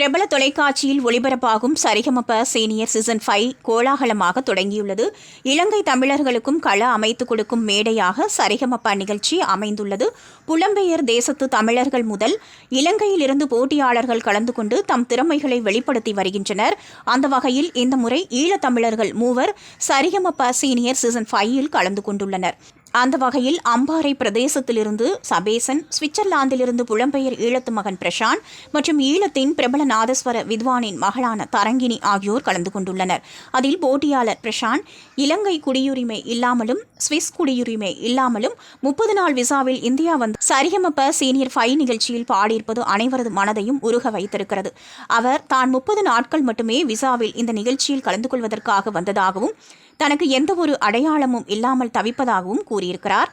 பிரபல தொலைக்காட்சியில் ஒளிபரப்பாகும் சரிகமப சீனியர் சீசன் 5 கோலாகலமாக தொடங்கியுள்ளது. இலங்கை தமிழர்களுக்கும் கள அமைத்துக் கொடுக்கும் மேடையாக சரிகமப நிகழ்ச்சி அமைந்துள்ளது. புலம்பெயர் தேசத்து தமிழர்கள் முதல் இலங்கையிலிருந்து போட்டியாளர்கள் கலந்து கொண்டு தம் திறமைகளை வெளிப்படுத்தி வருகின்றனர். அந்த வகையில் இந்த முறை ஈழத்தமிழர்கள் 3 சரிகமப சீனியர் சீசன் 5 கலந்து கொண்டுள்ளனர். அந்த வகையில் அம்பாறை பிரதேசத்திலிருந்து சபேசன், சுவிட்சர்லாந்திலிருந்து புலம்பெயர் ஈழத்து மகன் பிரசாந்த் மற்றும் ஈழத்தின் பிரபல நாதஸ்வர வித்வானின் மகளான தரங்கினி ஆகியோர் கலந்து கொண்டுள்ளனர். அதில் போட்டியாளர் பிரசாந்த் இலங்கை குடியுரிமை இல்லாமலும் சுவிஸ் குடியுரிமை இல்லாமலும் 30 நாள் விசாவில் இந்தியா வந்து சரிகமப சீனியர் 5 நிகழ்ச்சியில் பாடியிருப்பது அனைவரது மனதையும் உருக வைத்திருக்கிறது. அவர் தான் 30 நாட்கள் மட்டுமே விசாவில் இந்த நிகழ்ச்சியில் கலந்து கொள்வதற்காக வந்ததாகவும் தனக்கு எந்த ஒரு அடையாளமும் இல்லாமல் தவிப்பதாகவும் கூறியிருக்கிறார்.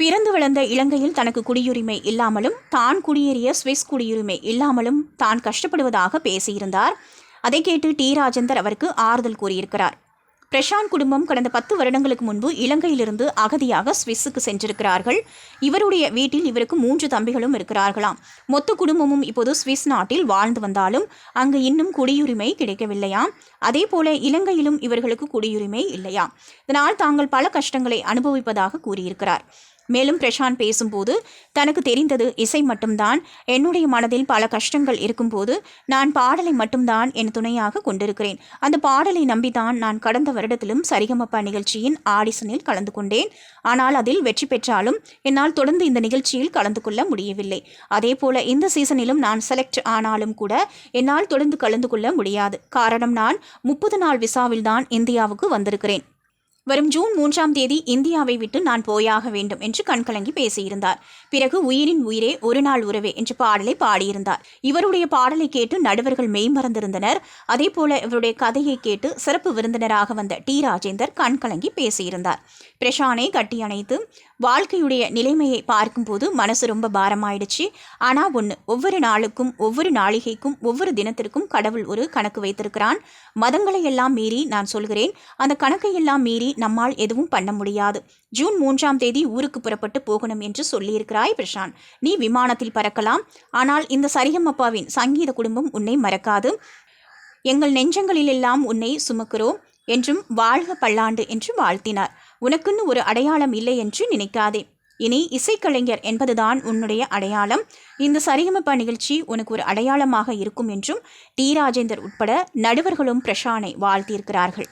பிறந்து வளர்ந்த இலங்கையில் தனக்கு குடியுரிமை இல்லாமலும் தான் குடியேறிய சுவிஸ் குடியுரிமை இல்லாமலும் தான் கஷ்டப்படுவதாக பேசியிருந்தார். அதை கேட்டு டி ராஜேந்தர் அவருக்கு ஆறுதல் கூறியிருக்கிறார். பிரசாந்த் குடும்பம் கடந்த 10 வருடங்களுக்கு முன்பு இலங்கையிலிருந்து அகதியாக சுவிஸுக்கு சென்றிருக்கிறார்கள். இவருடைய வீட்டில் இவருக்கு 3 தம்பிகளும் இருக்கிறார்களாம். மொத்த குடும்பமும் இப்போது சுவிஸ் நாட்டில் வாழ்ந்து வந்தாலும் அங்கு இன்னும் குடியுரிமை கிடைக்கவில்லையாம். அதே போல இலங்கையிலும் இவர்களுக்கு குடியுரிமை இல்லையாம். இதனால் தாங்கள் பல கஷ்டங்களை அனுபவிப்பதாக கூறியிருக்கிறார். மேலும் பிரசாந்த் பேசும்போது தனக்கு தெரிந்தது இசை மட்டும்தான். என்னுடைய மனதில் பல கஷ்டங்கள் இருக்கும்போது நான் பாடலை மட்டும்தான் என் துணையாக கொண்டிருக்கிறேன். அந்த பாடலை நம்பித்தான் நான் கடந்த வருடத்திலும் சரிகமப நிகழ்ச்சியின் ஆடிஷனில் கலந்து கொண்டேன். ஆனால் அதில் வெற்றி பெற்றாலும் என்னால் தொடர்ந்து இந்த நிகழ்ச்சியில் கலந்து கொள்ள முடியவில்லை. அதே போல இந்த சீசனிலும் நான் செலக்ட் ஆனாலும் கூட என்னால் தொடர்ந்து கலந்து கொள்ள முடியாது. காரணம் நான் 30 நாள் விசாவில் தான் இந்தியாவுக்கு வந்திருக்கிறேன். வரும் ஜூன் 3ஆம் தேதி இந்தியாவை விட்டு நான் போயாக வேண்டும் என்று கண்கலங்கி பேசியிருந்தார். பிறகு உயிரின் உயிரே ஒரு நாள் உறவே என்ற பாடலை பாடியிருந்தார். இவருடைய பாடலை கேட்டு நடுவர்கள் மெய்மறந்திருந்தனர். அதே போல இவருடைய கதையை கேட்டு சிறப்பு விருந்தினராக வந்த டி ராஜேந்தர் கண்கலங்கி பேசியிருந்தார். பிரசானை கட்டி அணைத்து வாழ்க்கையுடைய நிலைமையை பார்க்கும்போது மனசு ரொம்ப பாரமாயிடுச்சு. ஆனால் ஒவ்வொரு நாளுக்கும் ஒவ்வொரு நாளிகைக்கும் ஒவ்வொரு தினத்திற்கும் கடவுள் ஒரு கணக்கு வைத்திருக்கிறான். மதங்களை எல்லாம் மீறி நான் சொல்கிறேன், அந்த கணக்கை எல்லாம் மீறி நம்மால் எதுவும் பண்ண முடியாது. ஜூன் 3ஆம் தேதி ஊருக்கு புறப்பட்டு போகணும் என்று சொல்லியிருக்கிறாய் பிரசாந்த். நீ விமானத்தில் பறக்கலாம். ஆனால் இந்த சரிகமபாவின் சங்கீத குடும்பம் உன்னை மறக்காது. எங்கள் நெஞ்சங்களிலெல்லாம் உன்னை சுமக்கிறோம் என்றும் வாழ்க பல்லாண்டு என்று வாழ்த்தினார். உனக்குன்னு ஒரு அடையாளம் இல்லை என்று நினைக்காதே. இனி இசைக்கலைஞர் என்பதுதான் உன்னுடைய அடையாளம். இந்த சரிகமப நிகழ்ச்சி உனக்கு ஒரு அடையாளமாக இருக்கும் என்றும் டி ராஜேந்தர் உட்பட நடுவர்களும் பிரசானை வாழ்த்தியிருக்கிறார்கள்.